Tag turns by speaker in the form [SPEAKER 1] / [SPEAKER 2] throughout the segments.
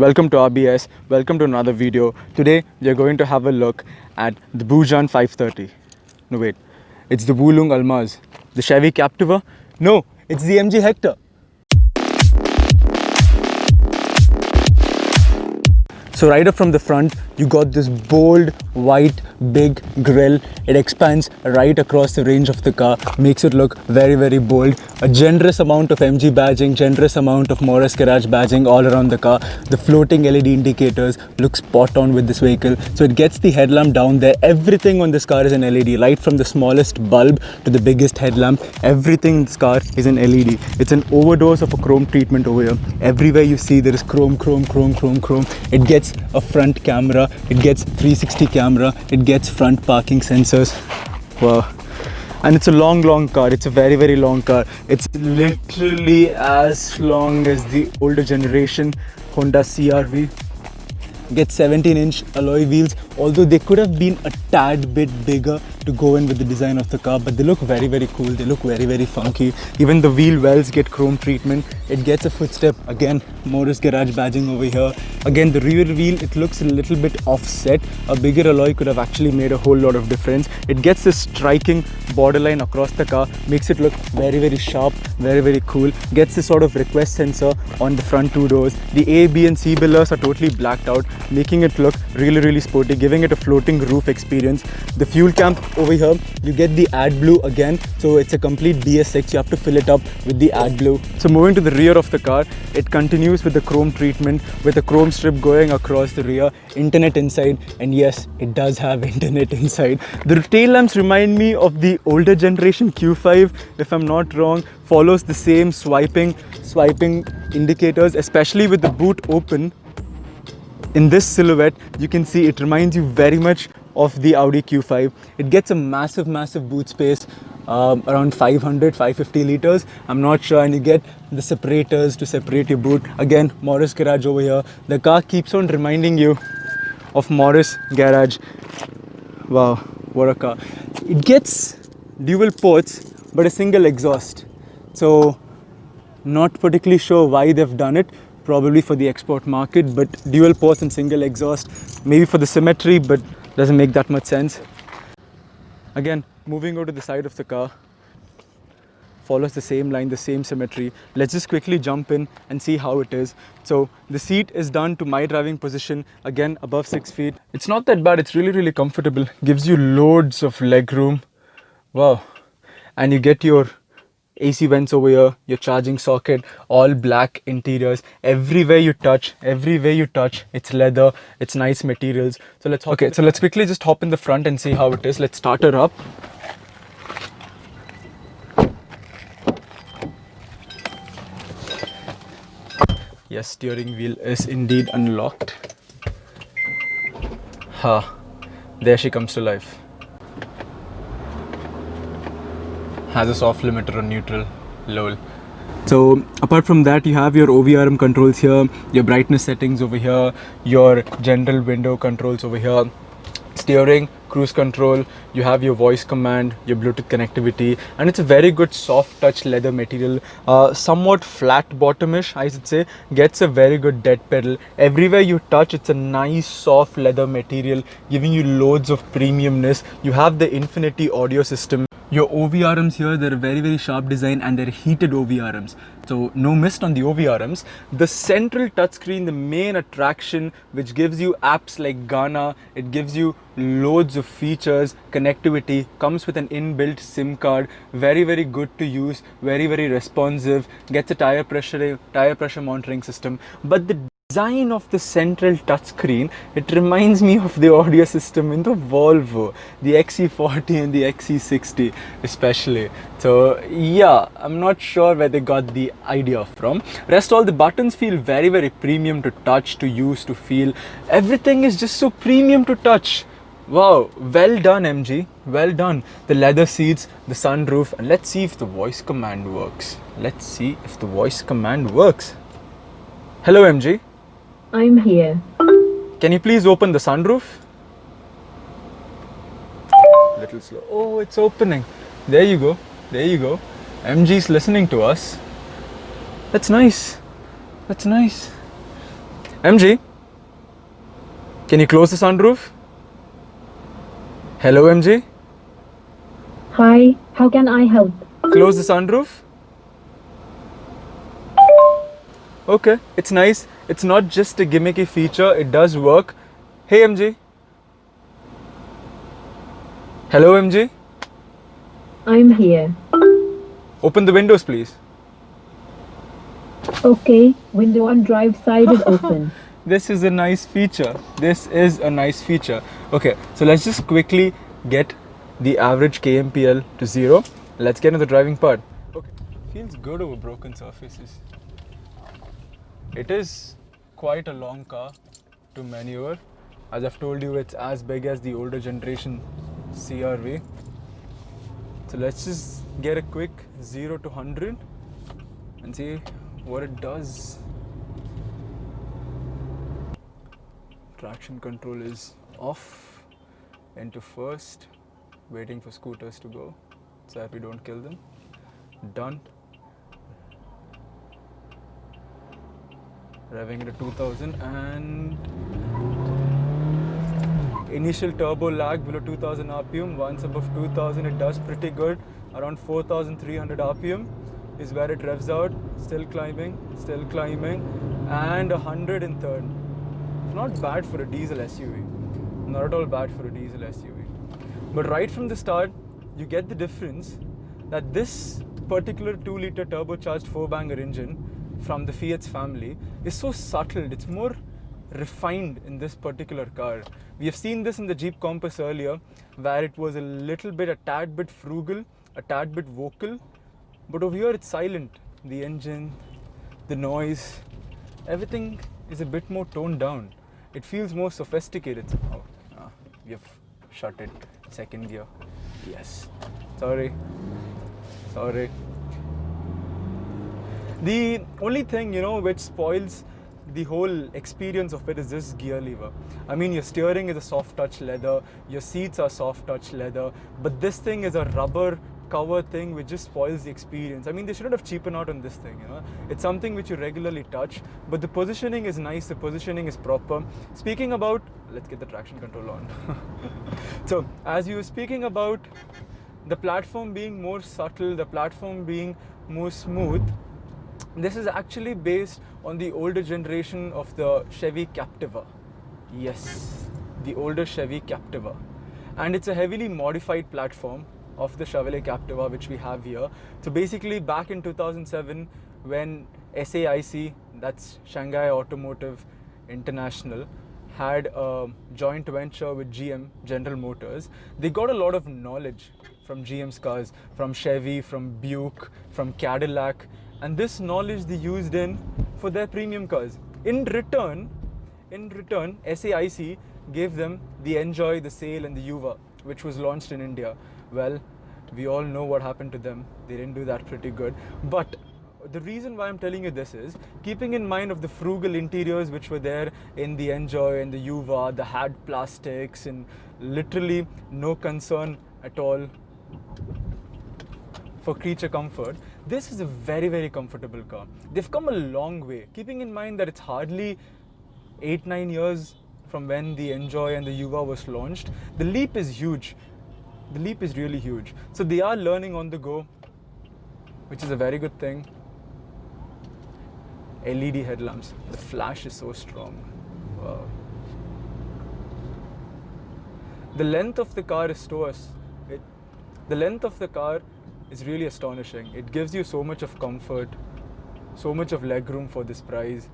[SPEAKER 1] welcome to RBS, welcome to another video. Today we are going to have a look at the Bujan 530. No wait, it's the Wulong Almaz. The Chevy Captiva? No, it's the MG Hector. So right up from the front, you got this bold, white, big grille. It expands right across the range of the car, makes it look very, very bold. A generous amount of MG badging, generous amount of Morris Garage badging all around the car. The floating LED indicators look spot on with this vehicle. So it gets the headlamp down there. Everything on this car is an LED, right from the smallest bulb to the biggest headlamp. Everything in this car is an LED. It's an overdose of a chrome treatment over here. Everywhere you see there is chrome. It gets a front camera, it gets 360 camera, it gets front parking sensors. Wow. And it's a long car. It's a very, very long car. It's literally as long as the older generation Honda CR-V. Gets 17-inch alloy wheels, although they could have been a tad bit bigger to go in with the design of the car, but they look very, very cool. They look very, very funky. Even the wheel wells get chrome treatment. It gets a footstep, again Morris Garage badging over here. Again, the rear wheel, it looks a little bit offset. A bigger alloy could have actually made a whole lot of difference. It gets this striking borderline across the car, makes it look very, very sharp, very, very cool. Gets this sort of request sensor on the front two doors. The A, B and C pillars are totally blacked out, making it look really, really sporty, giving it a floating roof experience. The fuel camp over here, you get the AdBlue again, so it's a complete BS6. You have to fill it up with the AdBlue. So moving to the rear of the car, it continues with the chrome treatment, with a chrome strip going across the rear, internet inside, and yes, it does have internet inside. The tail lamps remind me of the older generation Q5, if I'm not wrong. Follows the same swiping indicators, especially with the boot open. In this silhouette, you can see it reminds you very much of the Audi Q5. It gets a massive boot space, around 550 liters. I'm not sure, and you get the separators to separate your boot. Again, Morris Garage over here. The car keeps on reminding you of Morris Garage. Wow, what a car. It gets dual ports, but a single exhaust. So, not particularly sure why they've done it. Probably for the export market, but dual ports and single exhaust, maybe for the symmetry, but doesn't make that much sense. Again, moving over to the side of the car, follows the same line, the same symmetry. Let's just quickly jump in and see how it is. So the seat is done to my driving position, again above 6 feet. It's not that bad, it's really, really comfortable. Gives you loads of leg room. Wow. And you get your AC vents over here, your charging socket, all black interiors. Everywhere you touch, it's leather, it's nice materials. So let's quickly just hop in the front and see how it is. Let's start her up. Yes, steering wheel is indeed unlocked. There she comes to life. Has a soft limiter on neutral, lol. So apart from that, you have your OVRM controls here, your brightness settings over here, your general window controls over here, steering, cruise control, you have your voice command, your Bluetooth connectivity, and it's a very good soft touch leather material, somewhat flat bottomish, I should say. Gets a very good dead pedal. Everywhere you touch, it's a nice soft leather material, giving you loads of premiumness. You have the Infinity audio system. Your OVRMs here, they're a very, very sharp design, and they're heated OVRMs. So no mist on the OVRMs. The central touchscreen, the main attraction, which gives you apps like Gaana, it gives you loads of features, connectivity, comes with an inbuilt SIM card, very, very good to use, very, very responsive, gets a tire pressure monitoring system. But the design of the central touchscreen, it reminds me of the audio system in the Volvo, the XC40 and the XC60 especially. So yeah, I'm not sure where they got the idea from. Rest all the buttons feel very, very premium to touch, to use, to feel. Everything is just so premium to touch. Wow, well done MG, well done. The leather seats, the sunroof, and let's see if the voice command works. Hello MG.
[SPEAKER 2] I'm here.
[SPEAKER 1] Can you please open the sunroof? Little slow. Oh, it's opening. There you go. MG's listening to us. That's nice. MG, can you close the sunroof? Hello, MG?
[SPEAKER 2] Hi, how can I help?
[SPEAKER 1] Close the sunroof? Okay, it's nice. It's not just a gimmicky feature, it does work. Hey, MG. Hello, MG.
[SPEAKER 2] I'm here.
[SPEAKER 1] Open the windows, please.
[SPEAKER 2] Okay, window on drive side is open.
[SPEAKER 1] This is a nice feature. This is a nice feature. Okay, so let's just quickly get the average KMPL to 0. Let's get into the driving part. Okay, feels good over broken surfaces. It is quite a long car to maneuver. As I've told you, it's as big as the older generation CRV. So let's just get a quick 0 to 100 and see what it does. Traction control is off, into first, waiting for scooters to go so that we don't kill them. Done. Revving it to 2000 and initial turbo lag below 2000 RPM. Once above 2000 it does pretty good. Around 4300 RPM is where it revs out. Still climbing and 100 in third. Not bad for a diesel SUV. Not at all bad for a diesel SUV. But right from the start, you get the difference that this particular 2-liter turbocharged 4-banger engine from the Fiat's family is so subtle. It's more refined in this particular car. We have seen this in the Jeep Compass earlier, where it was a tad bit frugal, a tad bit vocal. But over here, it's silent. The engine, the noise, everything is a bit more toned down. It feels more sophisticated. We have shut it. Second gear. Yes. Sorry. The only thing, which spoils the whole experience of it is this gear lever. I mean, your steering is a soft touch leather, your seats are soft touch leather, but this thing is a rubber cover thing which just spoils the experience. I mean, they shouldn't have cheapened out on this thing, It's something which you regularly touch, but the positioning is nice, the positioning is proper. Speaking about, let's get the traction control on. So, as you were speaking about the platform being more subtle, the platform being more smooth, this is actually based on the older generation of the Chevy Captiva. Yes, the older Chevy Captiva. And it's a heavily modified platform of the Chevrolet Captiva which we have here. So basically back in 2007 when SAIC, that's Shanghai Automotive International, had a joint venture with GM, General Motors, they got a lot of knowledge from GM's cars, from Chevy, from Buick, from Cadillac, and this knowledge they used in for their premium cars. In return, SAIC gave them the Enjoy, the Sail and the Yuva, which was launched in India. Well, we all know what happened to them. They didn't do that pretty good. But the reason why I'm telling you this is, keeping in mind of the frugal interiors which were there in the Enjoy and the Yuva, the hard plastics and literally no concern at all for creature comfort, this is a very, very comfortable car. They've come a long way, keeping in mind that it's hardly 8-9 years from when the Enjoy and the Yuva was launched. The leap is huge. The leap is really huge. So they are learning on the go, which is a very good thing. LED headlamps. The flash is so strong. Wow. The length of the car is the length of the car is really astonishing. It gives you so much of comfort, so much of legroom for this price.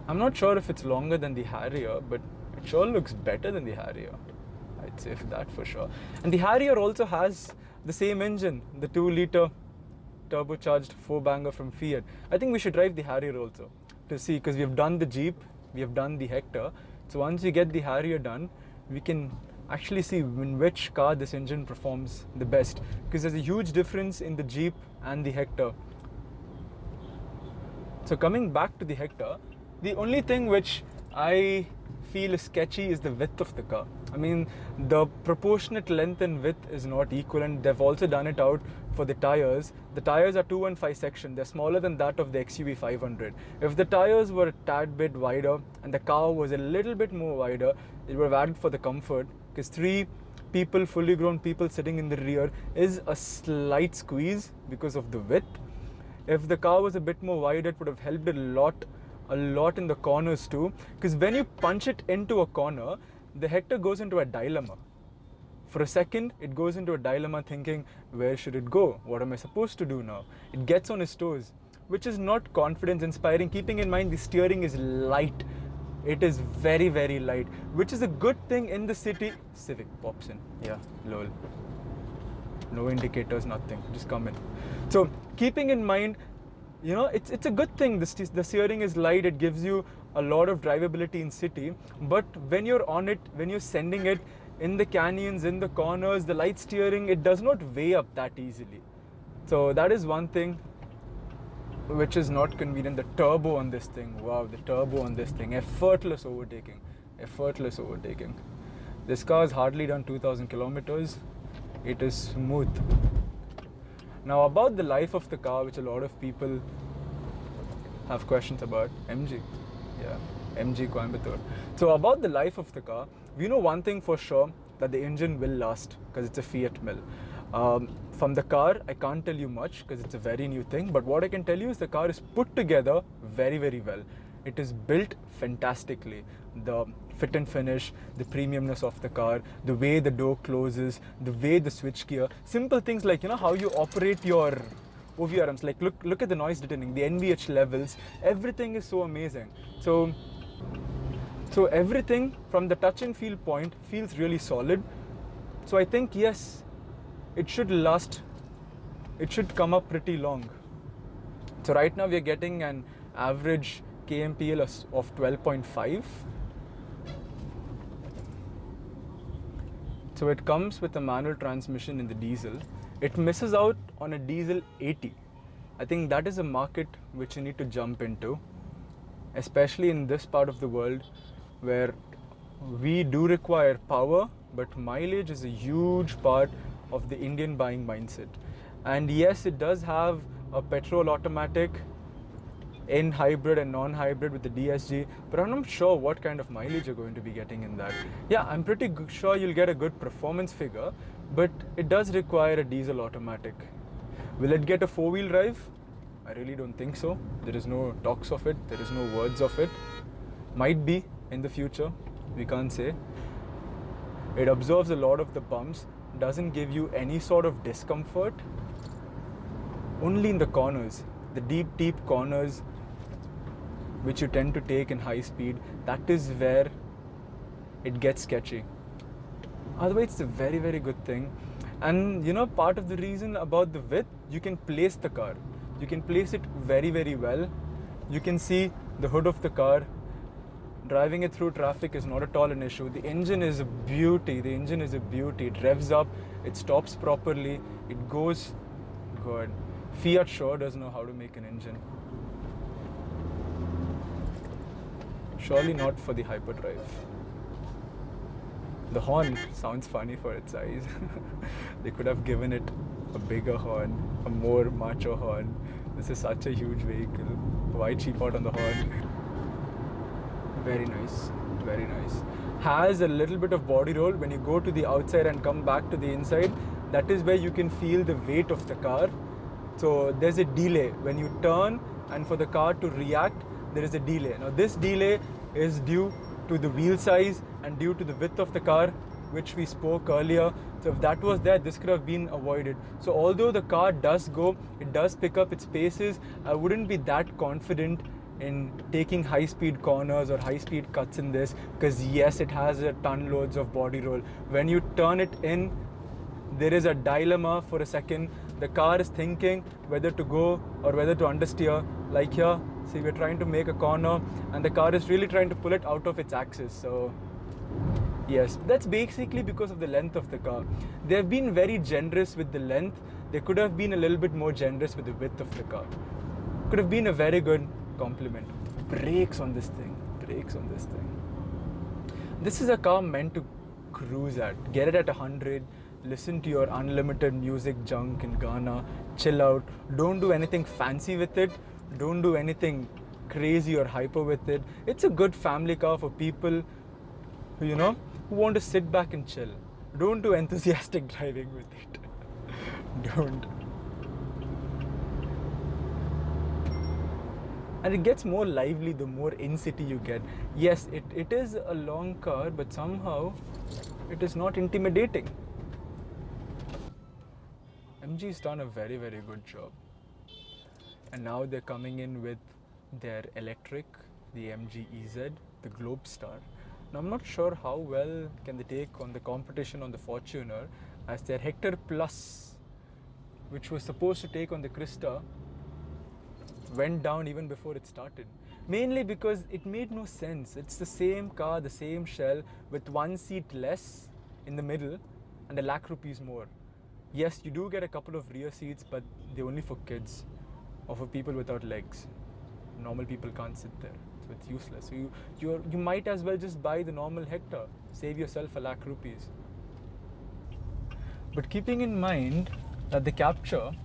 [SPEAKER 1] I'm not sure if it's longer than the Harrier, but it sure looks better than the Harrier. I'd say that for sure. And the Harrier also has the same engine, the 2-liter turbocharged 4-banger from Fiat. I think we should drive the Harrier also to see, because we have done the Jeep, we have done the Hector. So once we get the Harrier done, we can actually see in which car this engine performs the best, because there's a huge difference in the Jeep and the Hector. So coming back to the Hector, the only thing which I feel is sketchy is the width of the car. I mean, the proportionate length and width is not equal, and they've also done it out for the tires. The tires are 215 section. They're smaller than that of the XUV 500. If the tires were a tad bit wider and the car was a little bit more wider, it would have added for the comfort, because 3 people, fully grown people sitting in the rear is a slight squeeze because of the width. If the car was a bit more wide, it would have helped a lot in the corners too, because when you punch it into a corner, the Hector goes into a dilemma. For a second, it goes into a dilemma thinking, where should it go? What am I supposed to do now? It gets on his toes, which is not confidence inspiring, keeping in mind the steering is light. It is very, very light, which is a good thing in the city. Civic pops in. Yeah, lol. No indicators, nothing. Just come in. So, keeping in mind, you know, it's a good thing. The steering is light. It gives you a lot of drivability in city. But when you're on it, when you're sending it in the canyons, in the corners, the light steering, it does not weigh up that easily. So that is one thing which is not convenient. The turbo on this thing, wow, the turbo on this thing, effortless overtaking. This car has hardly done 2,000 kilometers. It is smooth. Now about the life of the car, which a lot of people have questions about, MG. Yeah, MG Coimbatore. So about the life of the car, we know one thing for sure, that the engine will last, because it's a Fiat Mill. From the car, I can't tell you much because it's a very new thing, but what I can tell you is the car is put together very, very well. It is built fantastically. The fit and finish, the premiumness of the car, the way the door closes, the way the switch gear, simple things like, you know, how you operate your OVRMs, like look at the noise deadening, the NVH levels, everything is so amazing. So everything from the touch and feel point feels really solid. So I think, yes, it should last. It should come up pretty long. So right now we are getting an average KMPL of 12.5. So it comes with a manual transmission in the diesel. It misses out on a diesel 80. I think that is a market which you need to jump into, especially in this part of the world where we do require power, but mileage is a huge part of the Indian buying mindset. And yes, it does have a petrol automatic in hybrid and non-hybrid with the DSG, but I'm not sure what kind of mileage you're going to be getting in that. Yeah, I'm pretty sure you'll get a good performance figure, but it does require a diesel automatic. Will it get a 4-wheel drive? I really don't think so. There is no talks of it, there is no words of it. Might be in the future, we can't say. It absorbs a lot of the bumps, doesn't give you any sort of discomfort. Only in the corners, the deep corners which you tend to take in high speed, that is where it gets sketchy. Otherwise, it's a very, very good thing. And you know, part of the reason about the width, you can place the car. You can place it very, very well. You can see the hood of the car. Driving it through traffic is not at all an issue. The engine is a beauty. It revs up, it stops properly, it goes good. Fiat sure does know how to make an engine. Surely not for the hyperdrive. The horn sounds funny for its size. They could have given it a bigger horn, a more macho horn. This is such a huge vehicle. Why cheap out on the horn? Very nice, very nice. Has a little bit of body roll when you go to the outside and come back to the inside. That is where you can feel the weight of the car. So there's a delay when you turn, and for the car to react, there is a delay. Now this delay is due to the wheel size and due to the width of the car, which we spoke earlier. So if that was there, this could have been avoided. So although the car does go, it does pick up its paces, I wouldn't be that confident in taking high speed corners or high speed cuts in this, because yes, it has a ton loads of body roll. When you turn it in, there is a dilemma for a second. The car is thinking whether to go or whether to understeer. Like here, see, we're trying to make a corner and the car is really trying to pull it out of its axis. So yes, that's basically because of the length of the car. They've been very generous with the length. They could have been a little bit more generous with the width of the car. Could have been a very good compliment. Brakes on this thing. This is a car meant to cruise at. Get it at 100, listen to your unlimited music junk in Ghana, chill out. Don't do anything fancy with it. Don't do anything crazy or hyper with it. It's a good family car for people who, who want to sit back and chill. Don't do enthusiastic driving with it. Don't. And it gets more lively the more in-city you get. Yes, it is a long car, but somehow it is not intimidating. MG's done a very, very good job. And now they're coming in with their electric, the MG EZ, the Globestar. Now I'm not sure how well can they take on the competition on the Fortuner, as their Hector Plus, which was supposed to take on the Krista, went down even before it started. Mainly because it made no sense. It's the same car, the same shell, with one seat less in the middle and £1 lakh more. Yes, you do get a couple of rear seats, but they're only for kids or for people without legs. Normal people can't sit there, so it's useless. So you might as well just buy the normal Hector, save yourself £1 lakh. But keeping in mind that the Captiva,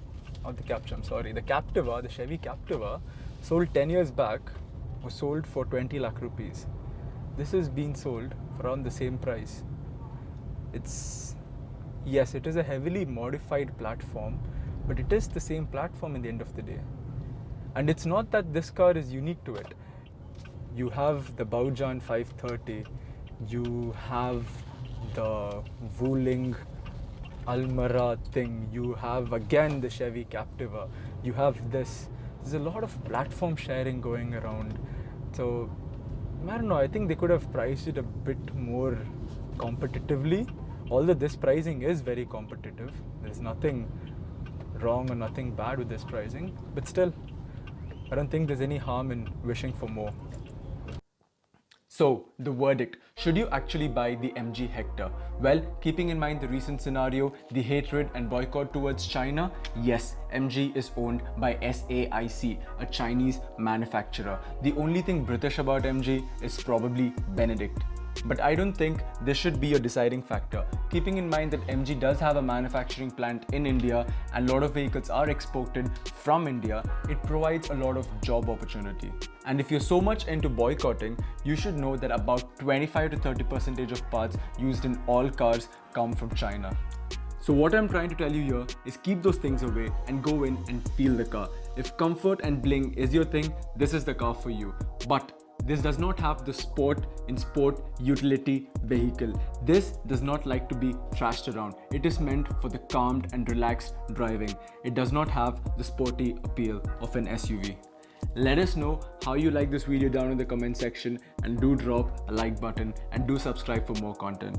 [SPEAKER 1] the Chevy Captiva, sold 10 years back, was sold for 20 lakh rupees. This is being sold for around the same price. Yes, it is a heavily modified platform, but it is the same platform in the end of the day. And it's not that this car is unique to it. You have the Baujan 530, you have the Wuling Almara thing, you have again the Chevy Captiva, you have this. There's a lot of platform sharing going around. So, I don't know, I think they could have priced it a bit more competitively. Although this pricing is very competitive, there's nothing wrong or nothing bad with this pricing, but still, I don't think there's any harm in wishing for more. So, the verdict. Should you actually buy the MG Hector? Well, keeping in mind the recent scenario, the hatred and boycott towards China, yes, MG is owned by SAIC, a Chinese manufacturer. The only thing British about MG is probably Benedict. But I don't think this should be a deciding factor. Keeping in mind that MG does have a manufacturing plant in India and a lot of vehicles are exported from India, it provides a lot of job opportunity. And if you're so much into boycotting, you should know that about 25 to 30% of parts used in all cars come from China. So what I'm trying to tell you here is keep those things away and go in and feel the car. If comfort and bling is your thing, this is the car for you. But this does not have the sport utility vehicle. This does not like to be thrashed around. It is meant for the calmed and relaxed driving. It does not have the sporty appeal of an SUV. Let us know how you like this video down in the comment section, and do drop a like button and do subscribe for more content.